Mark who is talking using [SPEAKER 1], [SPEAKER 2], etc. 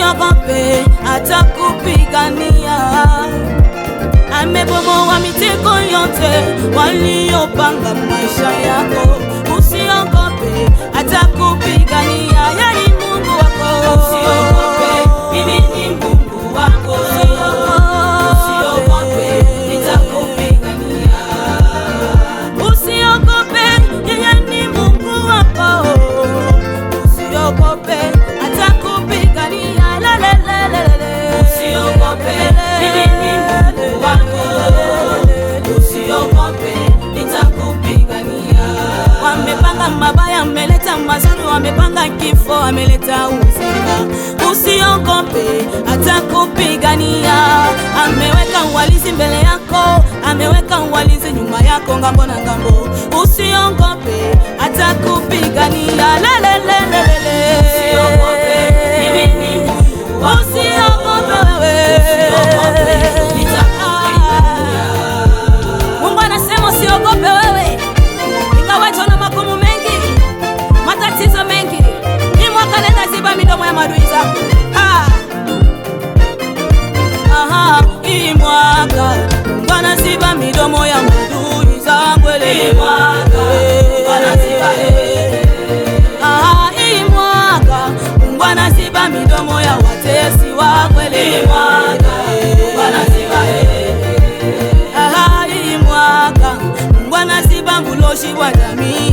[SPEAKER 1] usiogope, atakupigania. Amebomoa mitego yote waliopanga maisha yako. Usiogope, atakupigania. Yeye ni Mungu wako.
[SPEAKER 2] Usiogope, mimi ni Mungu wako. Usiogope, nitakupigania.
[SPEAKER 1] Usiogope, yeye ni Mungu wako. Usiogope, atakupigania.
[SPEAKER 2] Usiogope, mimi ni Mungu wako. Usiogope, nitakupigania.
[SPEAKER 1] Wamepanga mabaya, ameleta mazuri. Wamepanga kifo, ameleta uzima. Usiogope, atakupigania. Ameweka ulinzi mbele yako, ameweka ulinzi nyuma yako, ngambo na ngambo. Usiogope, atakupigania.
[SPEAKER 2] Usiogope, mimi ni Mungu wako.
[SPEAKER 1] Usiogope wewe.
[SPEAKER 2] Usiogope, nitakupigania.
[SPEAKER 1] Mungu anasema usiogope wewe. Ingawa tuna magumu mengi, matatizo mengi, hii mwaka nenda ziba midomo ya maadui zako. Hii mwaka Mungu anaziba midomo ya maadui zangu.
[SPEAKER 2] Hii mwaka Mungu anaziba.
[SPEAKER 1] Hii mwaka Mungu anaziba midomo ya watesi wako.
[SPEAKER 2] Hii mwaka Mungu anaziba.
[SPEAKER 1] Hii mwaka Mungu anaziba mbuloshi wa jamii.